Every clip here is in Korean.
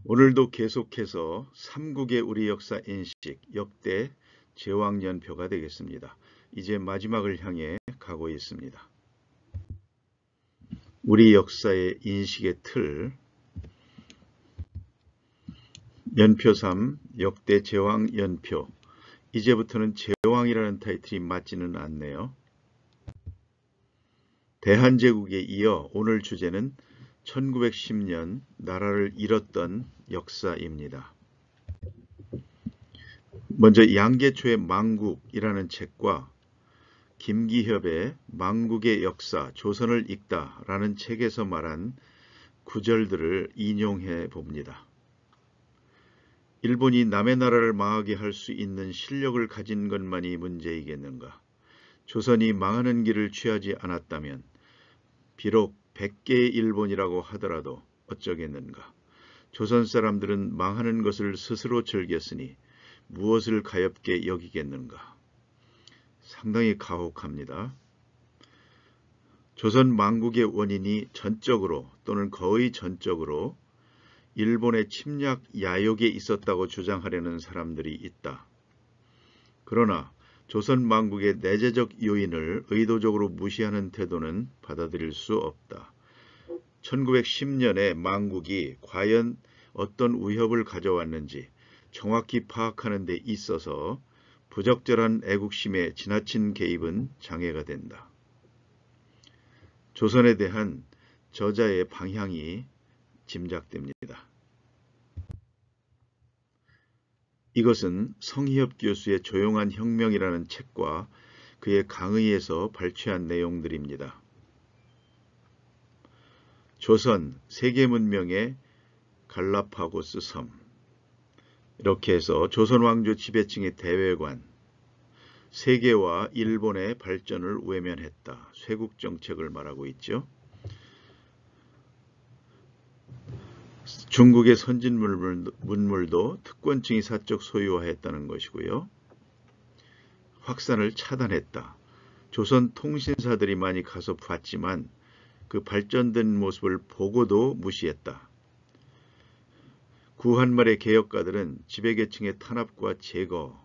오늘도 계속해서 삼국의 우리 역사 인식 역대 제왕연표가 되겠습니다. 이제 마지막을 향해 가고 있습니다. 우리 역사의 인식의 틀 연표 3 역대 제왕연표. 이제부터는 제왕이라는 타이틀이 맞지는 않네요. 대한제국에 이어 오늘 주제는 1910년 나라를 잃었던 역사입니다. 먼저 양계초의 망국이라는 책과 김기협의 망국의 역사, 조선을 읽다 라는 책에서 말한 구절들을 인용해 봅니다. 일본이 남의 나라를 망하게 할 수 있는 실력을 가진 것만이 문제이겠는가? 조선이 망하는 길을 취하지 않았다면 비록 100개의 일본이라고 하더라도 어쩌겠는가? 조선 사람들은 망하는 것을 스스로 즐겼으니 무엇을 가엾게 여기겠는가? 상당히 가혹합니다. 조선 망국의 원인이 전적으로 또는 거의 전적으로 일본의 침략 야욕에 있었다고 주장하려는 사람들이 있다. 그러나 조선 망국의 내재적 요인을 의도적으로 무시하는 태도는 받아들일 수 없다. 1910년에 망국이 과연 어떤 위협을 가져왔는지 정확히 파악하는 데 있어서 부적절한 애국심의 지나친 개입은 장애가 된다. 조선에 대한 저자의 방향이 짐작됩니다. 이것은 성희엽 교수의 조용한 혁명이라는 책과 그의 강의에서 발췌한 내용들입니다. 조선 세계문명의 갈라파고스 섬, 이렇게 해서 조선 왕조 지배층의 대외관, 세계와 일본의 발전을 외면했다. 쇄국정책을 말하고 있죠. 중국의 선진 문물도 특권층이 사적 소유화했다는 것이고요. 확산을 차단했다. 조선 통신사들이 많이 가서 봤지만 그 발전된 모습을 보고도 무시했다. 구한말의 개혁가들은 지배계층의 탄압과 제거,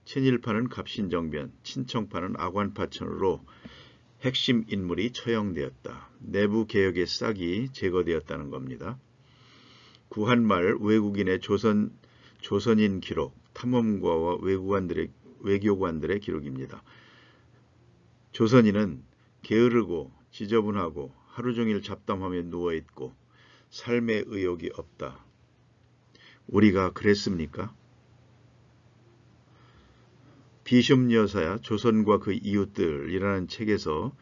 친일파는 갑신정변, 친청파는 악관파천으로 핵심 인물이 처형되었다. 내부 개혁의 싹이 제거되었다는 겁니다. 구한말 외국인의 조선인 기록, 탐험가와 외교관들의 기록입니다. 조선인은 게으르고 지저분하고 하루 종일 잡담하며 누워있고 삶의 의욕이 없다. 우리가 그랬습니까? 비숍 여사야 조선과 그 이웃들이라는 책에서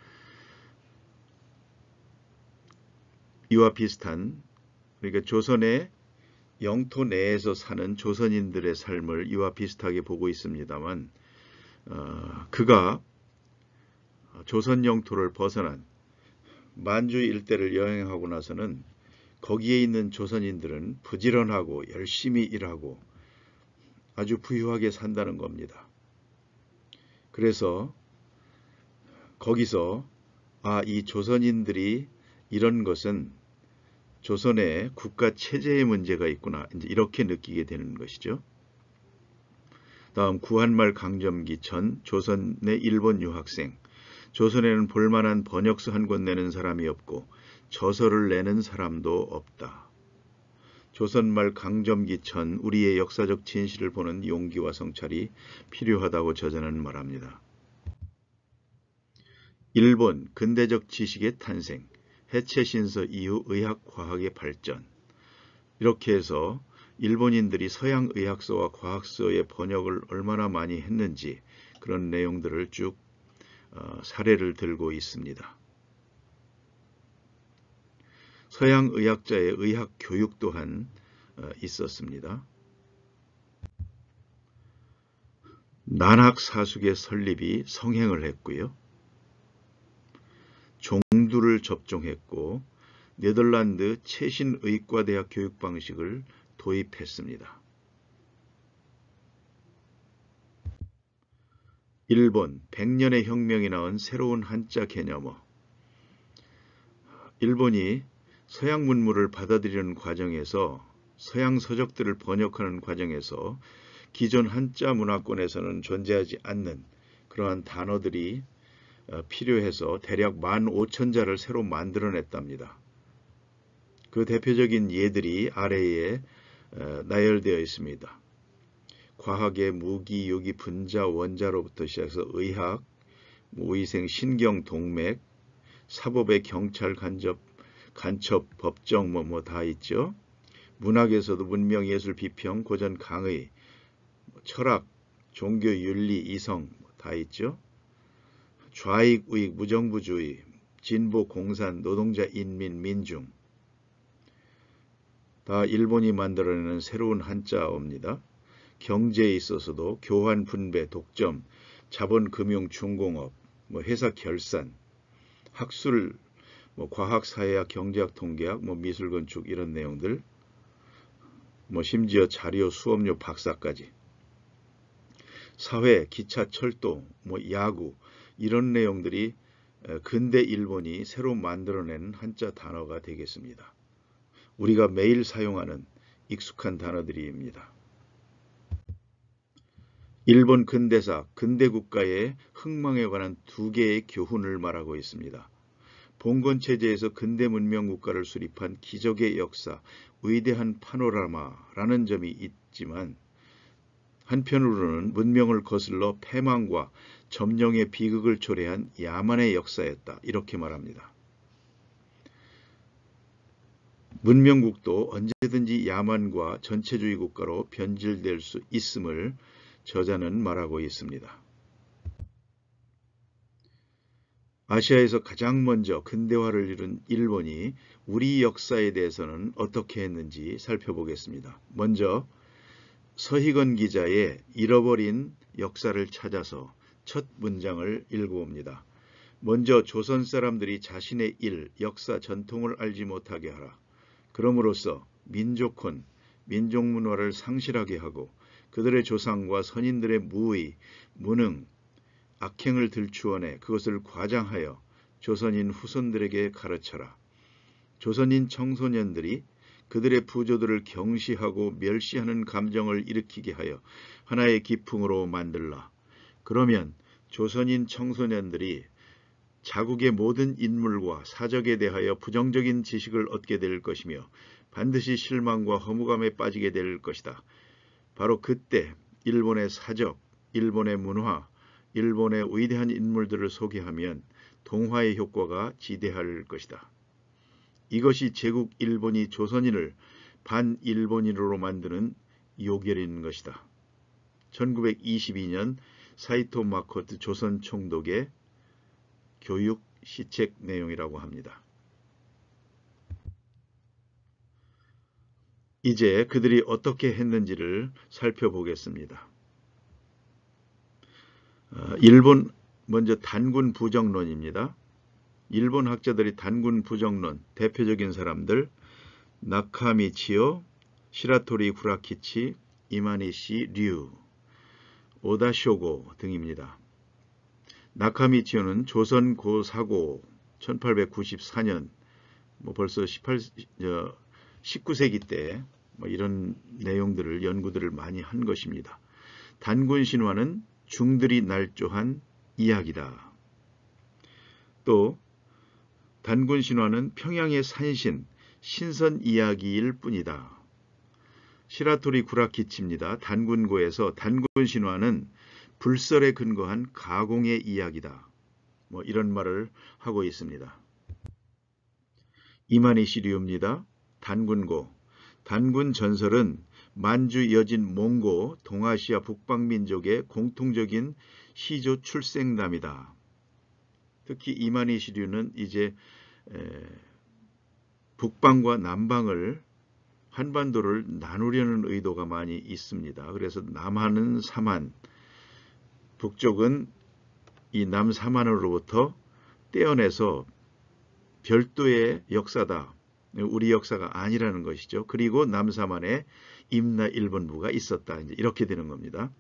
이와 비슷한, 그러니까 조선의 영토 내에서 사는 조선인들의 삶을 이와 비슷하게 보고 있습니다만 그가 조선 영토를 벗어난 만주 일대를 여행하고 나서는 거기에 있는 조선인들은 부지런하고 열심히 일하고 아주 부유하게 산다는 겁니다. 그래서 거기서 이 조선인들이 이런 것은 조선의 국가 체제의 문제가 있구나, 이제 이렇게 느끼게 되는 것이죠. 다음 구한말 강점기 전 조선의 일본 유학생. 조선에는 볼만한 번역서 한 권 내는 사람이 없고 저서를 내는 사람도 없다. 조선말 강점기 전 우리의 역사적 진실을 보는 용기와 성찰이 필요하다고 저자는 말합니다. 일본 근대적 지식의 탄생, 해체신서 이후 의학과학의 발전. 이렇게 해서 일본인들이 서양 의학서와 과학서의 번역을 얼마나 많이 했는지 그런 내용들을 쭉 사례를 들고 있습니다. 서양 의학자의 의학 교육 또한 있었습니다. 난학사숙의 설립이 성행을 했고요. 종두를 접종했고 네덜란드 최신의과대학 교육 방식을 도입했습니다. 일본 100년의 혁명이 낳은 새로운 한자 개념어. 일본이 서양 문물을 받아들이는 과정에서 서양 서적들을 번역하는 과정에서 기존 한자 문화권에서는 존재하지 않는 그러한 단어들이 필요해서 대략 15,000자를 새로 만들어냈답니다. 그 대표적인 예들이 아래에 나열되어 있습니다. 과학의 무기, 유기, 분자, 원자로부터 시작해서 의학, 의생, 신경, 동맥, 사법의 경찰, 간첩, 법정 다 있죠. 문학에서도 문명, 예술, 비평, 고전, 강의, 철학, 종교, 윤리, 이성 다 있죠. 좌익, 우익, 무정부주의, 진보, 공산, 노동자, 인민, 민중 다 일본이 만들어내는 새로운 한자어입니다. 경제에 있어서도 교환, 분배, 독점, 자본, 금융, 중공업, 회사 결산, 학술, 과학, 사회학, 경제학, 통계학, 미술, 건축 이런 내용들, 심지어 자료, 수업료, 박사까지, 사회, 기차, 철도, 야구 이런 내용들이 근대 일본이 새로 만들어낸 한자 단어가 되겠습니다. 우리가 매일 사용하는 익숙한 단어들입니다. 일본 근대사, 근대국가의 흥망에 관한 두 개의 교훈을 말하고 있습니다. 봉건체제에서 근대 문명국가를 수립한 기적의 역사, 위대한 파노라마라는 점이 있지만 한편으로는 문명을 거슬러 패망과 점령의 비극을 초래한 야만의 역사였다. 이렇게 말합니다. 문명국도 언제든지 야만과 전체주의 국가로 변질될 수 있음을 저자는 말하고 있습니다. 아시아에서 가장 먼저 근대화를 이룬 일본이 우리 역사에 대해서는 어떻게 했는지 살펴보겠습니다. 먼저 서희건 기자의 잃어버린 역사를 찾아서 첫 문장을 읽어봅니다. 먼저 조선 사람들이 자신의 일, 역사, 전통을 알지 못하게 하라. 그럼으로써 민족혼, 민족문화를 상실하게 하고 그들의 조상과 선인들의 무의, 무능, 악행을 들추어내 그것을 과장하여 조선인 후손들에게 가르쳐라. 조선인 청소년들이 그들의 부조들을 경시하고 멸시하는 감정을 일으키게 하여 하나의 기풍으로 만들라. 그러면 조선인 청소년들이 자국의 모든 인물과 사적에 대하여 부정적인 지식을 얻게 될 것이며 반드시 실망과 허무감에 빠지게 될 것이다. 바로 그때 일본의 사적, 일본의 문화, 일본의 위대한 인물들을 소개하면 동화의 효과가 지대할 것이다. 이것이 제국 일본이 조선인을 반일본인으로 만드는 요결인 것이다. 1922년 사이토 마코토 조선 총독의 교육 시책 내용이라고 합니다. 이제 그들이 어떻게 했는지를 살펴보겠습니다. 일본 먼저 단군 부정론입니다. 일본 학자들이 단군 부정론 대표적인 사람들 나카미치오, 시라토리 구라키치, 이마니시 류, 오다쇼고 등입니다. 나카미치오는 조선 고사고 1894년 벌써 19세기 때 이런 내용들을 연구들을 많이 한 것입니다. 단군 신화는 중들이 날조한 이야기다. 또 단군 신화는 평양의 산신, 신선 이야기일 뿐이다. 시라토리 구라키치입니다. 단군고에서 단군 신화는 불설에 근거한 가공의 이야기다. 이런 말을 하고 있습니다. 이마니시 류입니다. 단군고. 단군 전설은 만주, 여진, 몽고, 동아시아 북방민족의 공통적인 시조 출생담이다. 특히 이마니시 류는 이제 북방과 남방을 한반도를 나누려는 의도가 많이 있습니다. 그래서 남한은 삼한, 북쪽은 이 남삼한으로부터 떼어내서 별도의 역사다. 우리 역사가 아니라는 것이죠. 그리고 남삼한에 임나 일본부가 있었다. 이렇게 되는 겁니다.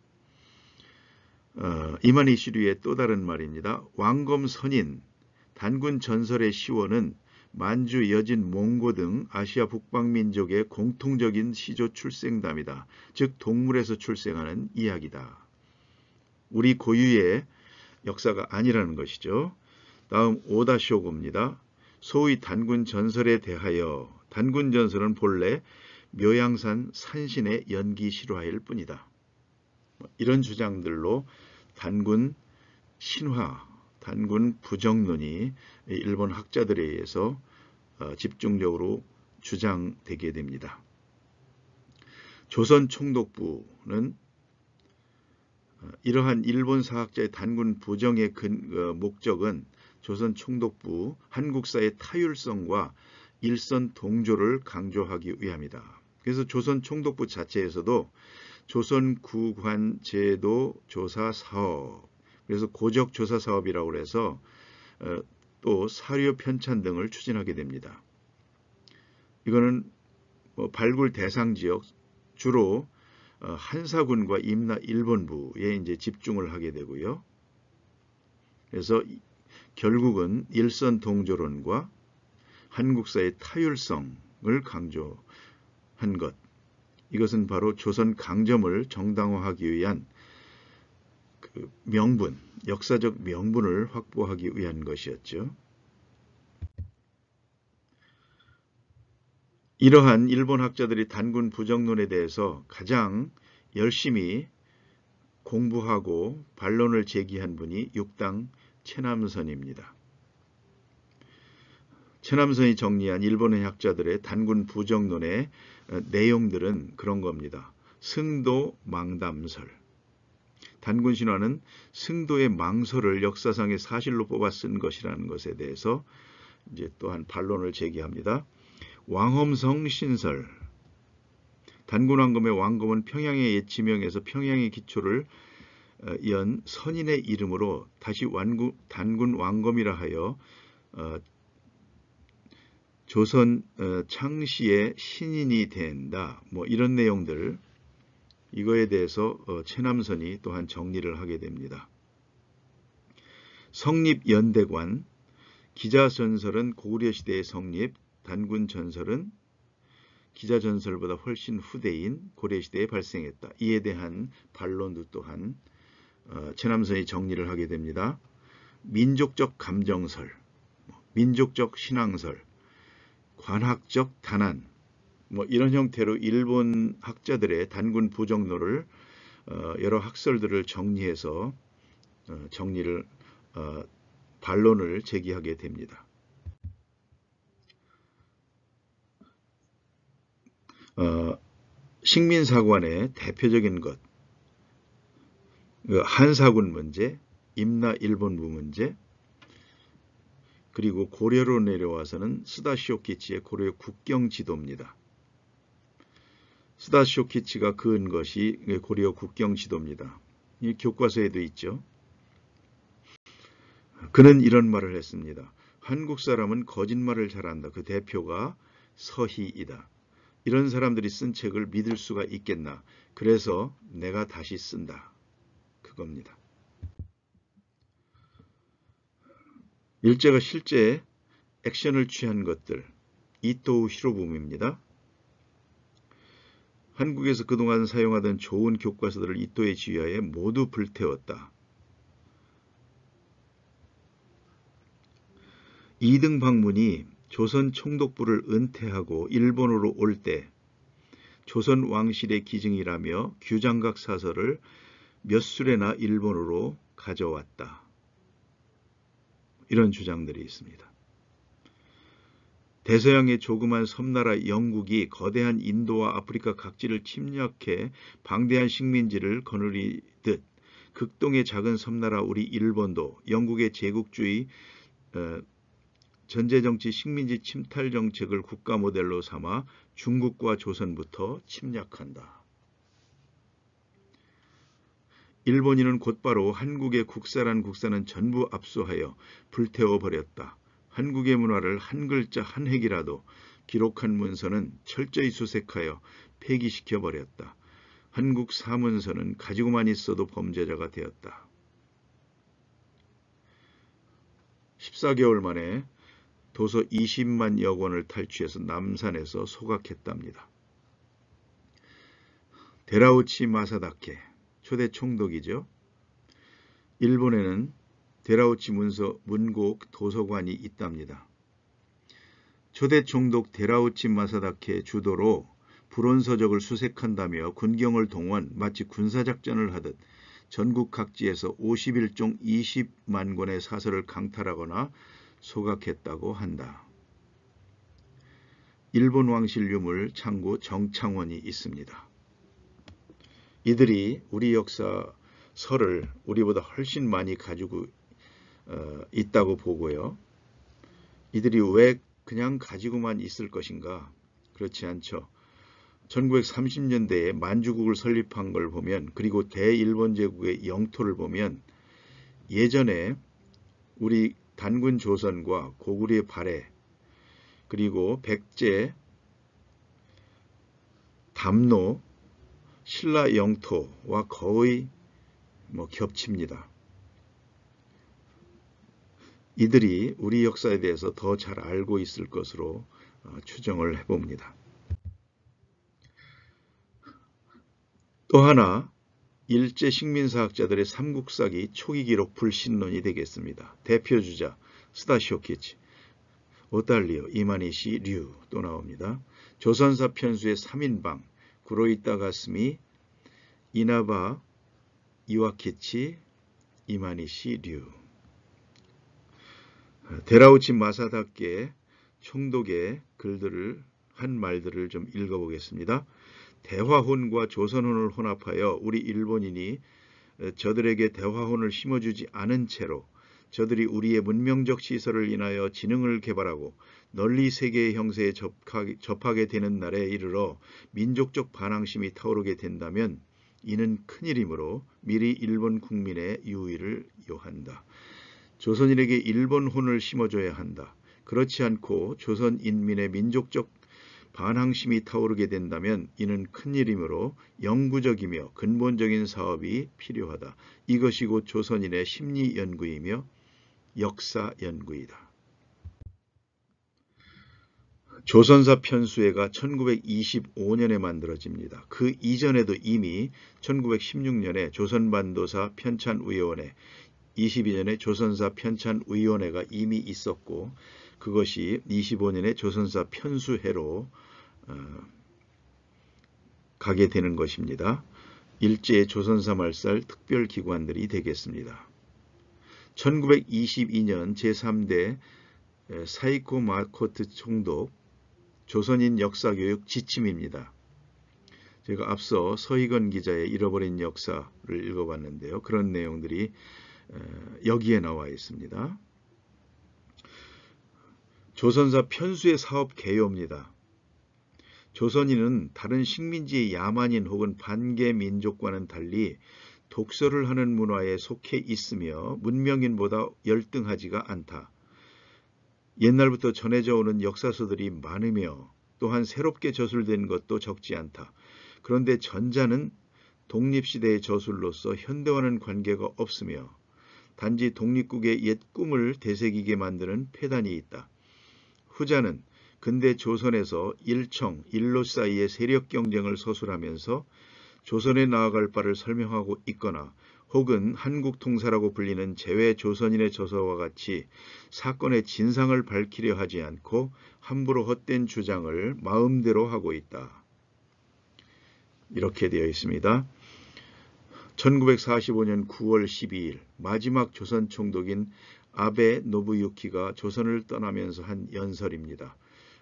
이마니시류의 또 다른 말입니다. 왕검 선인, 단군 전설의 시원은 만주, 여진, 몽고 등 아시아 북방민족의 공통적인 시조 출생담이다. 즉 동물에서 출생하는 이야기다. 우리 고유의 역사가 아니라는 것이죠. 다음 오다 쇼고입니다. 소위 단군 전설에 대하여 단군 전설은 본래 묘양산 산신의 연기 실화일 뿐이다. 이런 주장들로 단군 신화, 단군 부정론이 일본 학자들에 의해서 집중적으로 주장되게 됩니다. 조선 총독부는 이러한 일본 사학자의 단군 부정의 목적은 조선 총독부 한국사의 타율성과 일선 동조를 강조하기 위함이다. 그래서 조선 총독부 자체에서도 조선 구관 제도 조사 사업, 그래서 고적 조사 사업이라고 해서 또 사료 편찬 등을 추진하게 됩니다. 이거는 발굴 대상 지역 주로 한사군과 임나 일본부에 이제 집중을 하게 되고요. 그래서 결국은 일선 동조론과 한국사의 타율성을 강조한 것. 이것은 바로 조선 강점을 정당화하기 위한 그 명분, 역사적 명분을 확보하기 위한 것이었죠. 이러한 일본 학자들이 단군 부정론에 대해서 가장 열심히 공부하고 반론을 제기한 분이 육당 최남선입니다. 최남선이 정리한 일본의 학자들의 단군 부정론의 내용들은 그런 겁니다. 승도 망담설. 단군 신화는 승도의 망설을 역사상의 사실로 뽑아 쓴 것이라는 것에 대해서 이제 또한 반론을 제기합니다. 왕엄성 신설. 단군 왕검의 왕검은 평양의 옛 지명에서 평양의 기초를 연 선인의 이름으로 다시 단군 왕검이라 하여 조선 창시의 신인이 된다. 뭐 이런 내용들, 이거에 대해서 최남선이 또한 정리를 하게 됩니다. 성립연대관, 기자전설은 고구려시대의 성립, 단군전설은 기자전설보다 훨씬 후대인 고려시대에 발생했다. 이에 대한 반론도 또한 최남선이 정리를 하게 됩니다. 민족적 감정설, 민족적 신앙설, 관학적 단안, 뭐 이런 형태로 일본 학자들의 단군 부정론을 여러 학설들을 정리해서 반론을 제기하게 됩니다. 식민사관의 대표적인 것, 한사군 문제, 임나 일본부 문제, 그리고 고려로 내려와서는 스다시오키치의 고려 국경지도입니다. 스다시오키치가 그은 것이 고려 국경지도입니다. 이 교과서에도 있죠. 그는 이런 말을 했습니다. 한국 사람은 거짓말을 잘한다. 그 대표가 서희이다. 이런 사람들이 쓴 책을 믿을 수가 있겠나. 그래서 내가 다시 쓴다. 그겁니다. 일제가 실제 액션을 취한 것들, 이토우 히로부미입니다. 한국에서 그동안 사용하던 좋은 교과서들을 이토의 지휘하에 모두 불태웠다. 2등 방문이 조선 총독부를 은퇴하고 일본으로 올 때 조선 왕실의 기증이라며 규장각 사설을 몇 수레나 일본으로 가져왔다. 이런 주장들이 있습니다. 대서양의 조그만 섬나라 영국이 거대한 인도와 아프리카 각지를 침략해 방대한 식민지를 거느리듯 극동의 작은 섬나라 우리 일본도 영국의 제국주의 전제정치 식민지 침탈 정책을 국가 모델로 삼아 중국과 조선부터 침략한다. 일본인은 곧바로 한국의 국사란 국사는 전부 압수하여 불태워버렸다. 한국의 문화를 한 글자 한 획이라도 기록한 문서는 철저히 수색하여 폐기시켜버렸다. 한국 사문서는 가지고만 있어도 범죄자가 되었다. 14개월 만에 도서 20만여 권을 탈취해서 남산에서 소각했답니다. 데라우치 마사다케, 초대 총독이죠. 일본에는 데라우치 문곡 도서관이 있답니다. 초대 총독 데라우치 마사다케 주도로 불온서적을 수색한다며 군경을 동원, 마치 군사작전을 하듯 전국 각지에서 51종 20만 권의 사설을 강탈하거나 소각했다고 한다. 일본 왕실 유물 창고 정창원이 있습니다. 이들이 우리 역사서를 우리보다 훨씬 많이 가지고 있다고 보고요. 이들이 왜 그냥 가지고만 있을 것인가? 그렇지 않죠. 1930년대에 만주국을 설립한 걸 보면, 그리고 대일본 제국의 영토를 보면 예전에 우리 단군 조선과 고구려의 발해, 그리고 백제, 담로, 신라 영토와 거의 겹칩니다. 이들이 우리 역사에 대해서 더 잘 알고 있을 것으로 추정을 해봅니다. 또 하나, 일제 식민사학자들의 삼국사기 초기 기록 불신론이 되겠습니다. 대표주자 스다시오 키치, 오달리오, 이마니시, 류 또 나옵니다. 조선사 편수의 3인방 구로이타 가스미, 이나바, 이와키치, 이마니시, 류. 데라우치 마사다케 총독의 글들을 한 말들을 좀 읽어보겠습니다. 대화혼과 조선혼을 혼합하여 우리 일본인이 저들에게 대화혼을 심어주지 않은 채로 저들이 우리의 문명적 시설을 인하여 지능을 개발하고 널리 세계의 형세에 접하게 되는 날에 이르러 민족적 반항심이 타오르게 된다면 이는 큰일이므로 미리 일본 국민의 유의를 요한다. 조선인에게 일본혼을 심어줘야 한다. 그렇지 않고 조선 인민의 민족적 반항심이 타오르게 된다면 이는 큰일이므로 영구적이며 근본적인 사업이 필요하다. 이것이 곧 조선인의 심리 연구이며 역사 연구이다. 조선사 편수회가 1925년에 만들어집니다. 그 이전에도 이미 1916년에 조선반도사 편찬위원회, 22년에 조선사 편찬위원회가 이미 있었고 그것이 25년에 조선사 편수회로 가게 되는 것입니다. 일제의 조선사 말살 특별기관들이 되겠습니다. 1922년 제3대 사이코 마코트 총독 조선인 역사교육 지침입니다. 제가 앞서 서희건 기자의 잃어버린 역사를 읽어봤는데요. 그런 내용들이 여기에 나와 있습니다. 조선사 편수의 사업 개요입니다. 조선인은 다른 식민지의 야만인 혹은 반개 민족과는 달리 독서를 하는 문화에 속해 있으며 문명인보다 열등하지가 않다. 옛날부터 전해져 오는 역사서들이 많으며 또한 새롭게 저술된 것도 적지 않다. 그런데 전자는 독립시대의 저술로서 현대와는 관계가 없으며 단지 독립국의 옛 꿈을 되새기게 만드는 폐단이 있다. 후자는 근대 조선에서 일청, 일로 사이의 세력 경쟁을 서술하면서 조선에 나아갈 바를 설명하고 있거나 혹은 한국통사라고 불리는 재외 조선인의 저서와 같이 사건의 진상을 밝히려 하지 않고 함부로 헛된 주장을 마음대로 하고 있다. 이렇게 되어 있습니다. 1945년 9월 12일 마지막 조선 총독인 아베 노부유키가 조선을 떠나면서 한 연설입니다.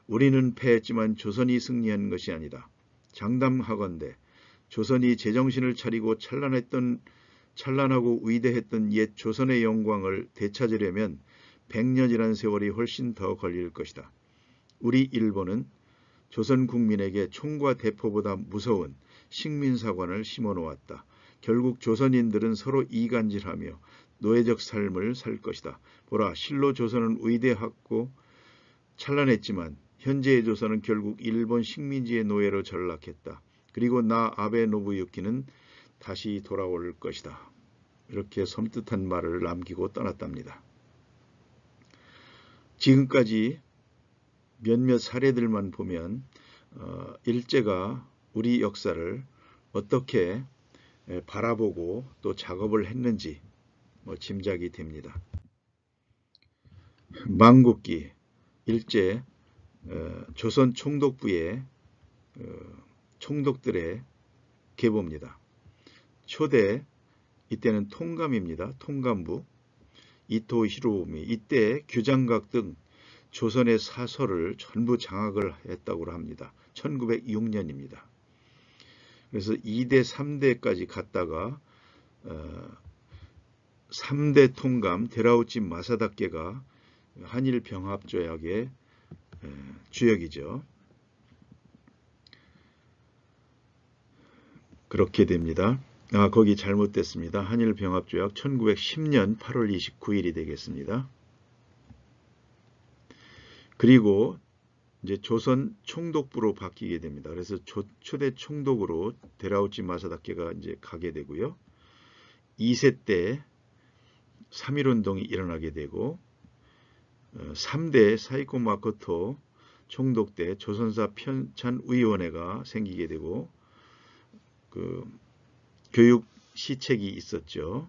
우리는 패했지만 조선이 승리한 것이 아니다. 장담하건대 조선이 제정신을 차리고 찬란하고 위대했던 옛 조선의 영광을 되찾으려면 100년이란 세월이 훨씬 더 걸릴 것이다. 우리 일본은 조선 국민에게 총과 대포보다 무서운 식민사관을 심어놓았다. 결국 조선인들은 서로 이간질하며 노예적 삶을 살 것이다. 보라, 실로 조선은 위대하고 찬란했지만 현재의 조선은 결국 일본 식민지의 노예로 전락했다. 그리고 나 아베 노부유키는 다시 돌아올 것이다. 이렇게 섬뜩한 말을 남기고 떠났답니다. 지금까지 몇몇 사례들만 보면 일제가 우리 역사를 어떻게 바라보고 또 작업을 했는지 짐작이 됩니다. 망국기 일제 조선 총독부의 총독들의 계보입니다. 초대 이때는 통감입니다. 통감부 이토 히로부미 이때 규장각 등 조선의 사설을 전부 장악을 했다고 합니다. 1906년입니다. 그래서 2대, 3대까지 갔다가 3대 통감 데라우치 마사다케가 한일 병합조약의 주역이죠. 그렇게 됩니다. 거기 잘못됐습니다. 한일 병합조약 1910년 8월 29일이 되겠습니다. 그리고 이제 조선 총독부로 바뀌게 됩니다. 그래서 초대 총독으로 데라우치 마사다케가 이제 가게 되고요. 2세 때 3.1운동이 일어나게 되고 3대 사이코 마코토 총독 때 조선사 편찬위원회가 생기게 되고 교육 시책이 있었죠.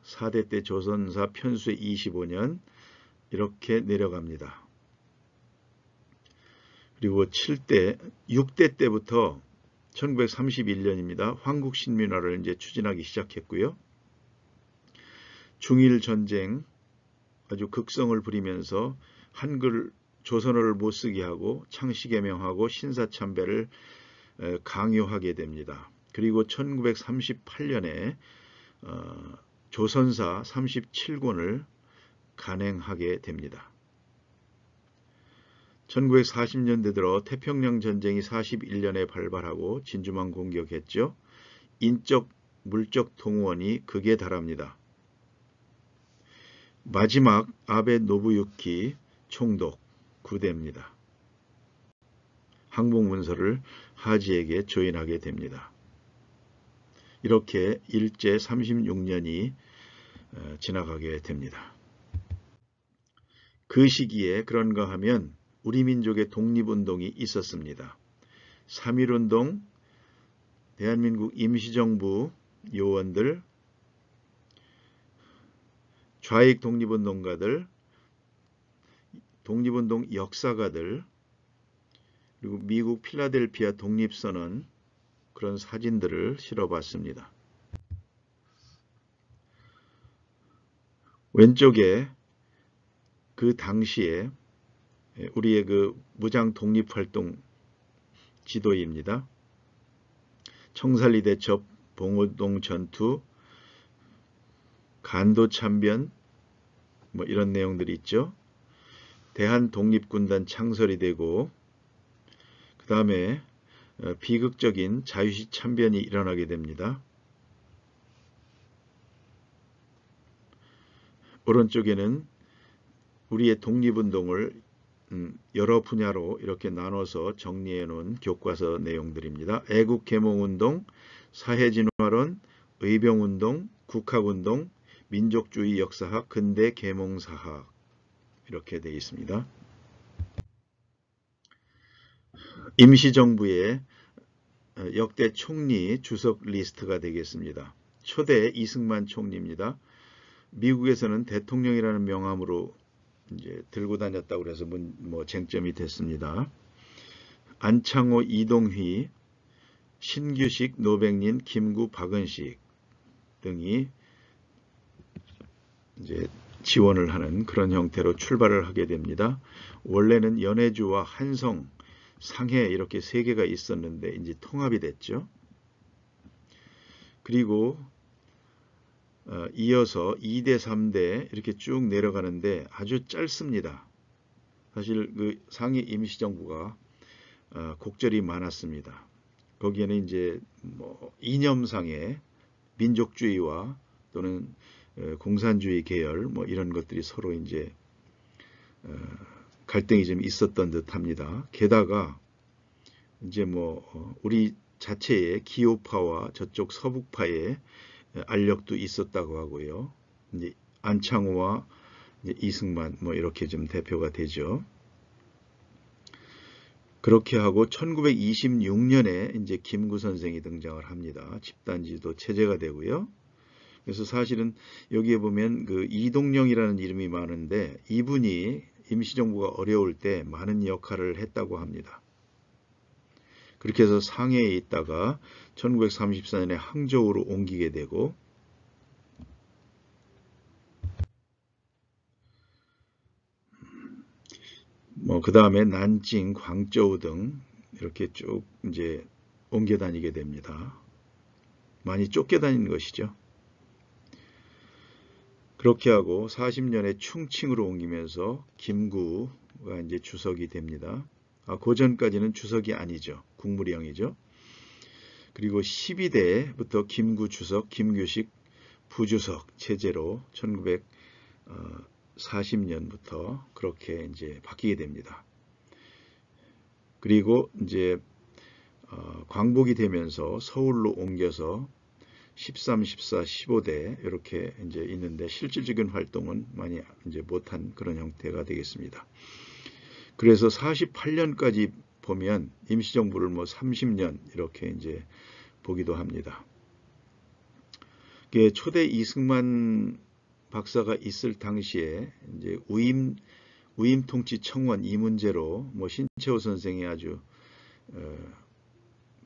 4대 때 조선사 편수의 25년 이렇게 내려갑니다. 그리고 6대 때부터 1931년입니다. 황국신민화를 이제 추진하기 시작했고요. 중일 전쟁 아주 극성을 부리면서 한글 조선어를 못쓰게 하고 창시개명하고 신사참배를 강요하게 됩니다. 그리고 1938년에 조선사 37권을 간행하게 됩니다. 1940년대 들어 태평양 전쟁이 41년에 발발하고 진주만 공격했죠. 인적, 물적 동원이 극에 달합니다. 마지막 아베 노부유키 총독 구대입니다. 항복문서를 하지에게 조인하게 됩니다. 이렇게 일제 36년이 지나가게 됩니다. 그 시기에 그런가 하면 우리 민족의 독립운동이 있었습니다. 3.1운동, 대한민국 임시정부 요원들, 좌익 독립운동가들, 독립운동 역사가들, 그리고 미국 필라델피아 독립선언 그런 사진들을 실어봤습니다. 왼쪽에 그 당시에 우리의 그 무장 독립활동 지도입니다. 청산리 대첩, 봉오동 전투, 간도 참변 이런 내용들이 있죠. 대한 독립군단 창설이 되고 그 다음에 비극적인 자유시 참변이 일어나게 됩니다. 오른쪽에는 우리의 독립운동을 여러 분야로 이렇게 나눠서 정리해 놓은 교과서 내용들입니다. 애국개몽운동, 사회진화론, 의병운동, 국학운동, 민족주의 역사학, 근대개몽사학 이렇게 되어 있습니다. 임시정부의 역대 총리 주석 리스트가 되겠습니다. 초대 이승만 총리입니다. 미국에서는 대통령이라는 명함으로 이제 들고 다녔다고 해서 쟁점이 됐습니다. 안창호, 이동휘, 신규식, 노백린, 김구, 박은식 등이 이제 지원을 하는 그런 형태로 출발을 하게 됩니다. 원래는 연해주와 한성, 상해 이렇게 세 개가 있었는데 이제 통합이 됐죠. 그리고 이어서 2대, 3대 이렇게 쭉 내려가는데 아주 짧습니다. 사실 그 상위 임시정부가 곡절이 많았습니다. 거기에는 이제 이념상의 민족주의와 또는 공산주의 계열 이런 것들이 서로 이제 갈등이 좀 있었던 듯합니다. 게다가 이제 우리 자체의 기호파와 저쪽 서북파의 알력도 있었다고 하고요. 이제 안창호와 이제 이승만 이렇게 좀 대표가 되죠. 그렇게 하고 1926년에 이제 김구 선생이 등장을 합니다. 집단지도 체제가 되고요. 그래서 사실은 여기에 보면 그 이동령이라는 이름이 많은데 이분이 임시정부가 어려울 때 많은 역할을 했다고 합니다. 그렇게 해서 상해에 있다가 1934년에 항저우로 옮기게 되고 그 다음에 난징, 광저우 등 이렇게 쭉 이제 옮겨 다니게 됩니다. 많이 쫓겨 다니는 것이죠. 그렇게 하고 40년에 충칭으로 옮기면서 김구가 이제 주석이 됩니다. 그 전까지는 주석이 아니죠. 국무령이죠. 그리고 12대부터 김구 주석, 김규식 부주석 체제로 1940년부터 그렇게 이제 바뀌게 됩니다. 그리고 이제 광복이 되면서 서울로 옮겨서 13, 14, 15대 이렇게 이제 있는데 실질적인 활동은 많이 이제 못한 그런 형태가 되겠습니다. 그래서 48년까지 보면 임시정부를 30년 이렇게 이제 보기도 합니다. 초대 이승만 박사가 있을 당시에 이제 우임통치청원 이 문제로 신채호 선생이 아주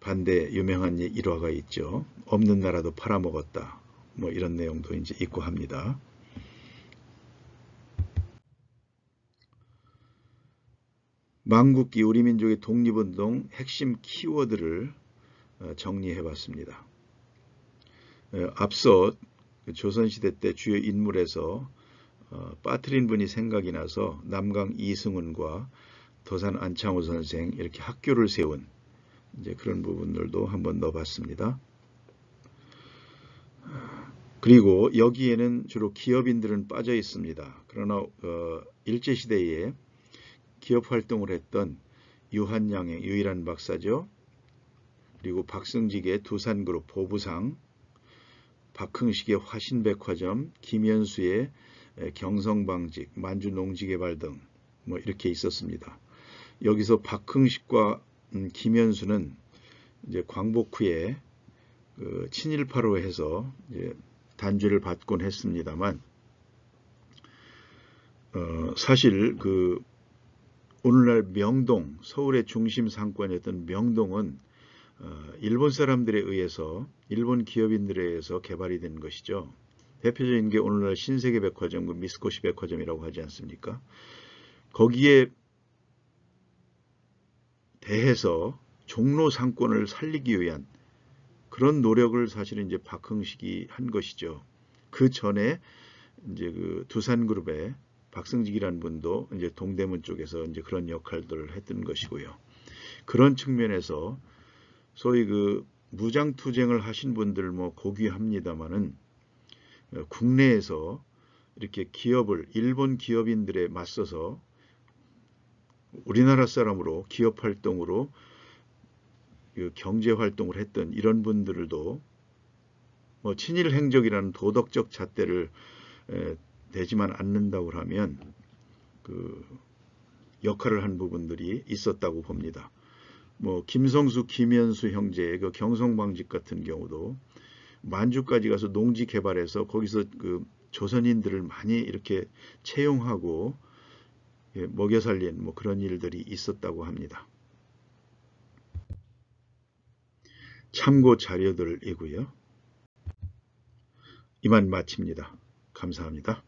반대 유명한 일화가 있죠. 없는 나라도 팔아먹었다. 이런 내용도 이제 있고 합니다. 망국기 우리 민족의 독립운동 핵심 키워드를 정리해 봤습니다. 앞서 조선시대 때 주요 인물에서 빠뜨린 분이 생각이 나서 남강 이승훈과 도산 안창호 선생 이렇게 학교를 세운 이제 그런 부분들도 한번 넣어봤습니다. 그리고 여기에는 주로 기업인들은 빠져 있습니다. 그러나 일제시대에 기업 활동을 했던 유한양의 유일한 박사죠. 그리고 박승직의 두산그룹 보부상, 박흥식의 화신백화점, 김현수의 경성방직, 만주농지개발 등 이렇게 있었습니다. 여기서 박흥식과 김현수는 이제 광복 후에 친일파로 해서 이제 단죄를 받곤 했습니다만 사실 오늘날 명동, 서울의 중심 상권이었던 명동은 일본 사람들에 의해서 일본 기업인들에 의해서 개발이 된 것이죠. 대표적인 게 오늘날 신세계백화점, 미쓰코시 백화점이라고 하지 않습니까? 거기에 대해서 종로 상권을 살리기 위한 그런 노력을 사실은 이제 박흥식이 한 것이죠. 그 전에 이제 두산그룹의 박승직이라는 분도 이제 동대문 쪽에서 이제 그런 역할들을 했던 것이고요. 그런 측면에서 소위 무장투쟁을 하신 분들 고귀합니다만은 국내에서 이렇게 기업을 일본 기업인들에 맞서서 우리나라 사람으로 기업 활동으로 경제 활동을 했던 이런 분들도 친일 행적이라는 도덕적 잣대를 대지만 않는다고 하면 역할을 한 부분들이 있었다고 봅니다. 김성수, 김현수 형제의 경성방직 같은 경우도 만주까지 가서 농지 개발해서 거기서 조선인들을 많이 이렇게 채용하고 먹여 살린 그런 일들이 있었다고 합니다. 참고 자료들이고요. 이만 마칩니다. 감사합니다.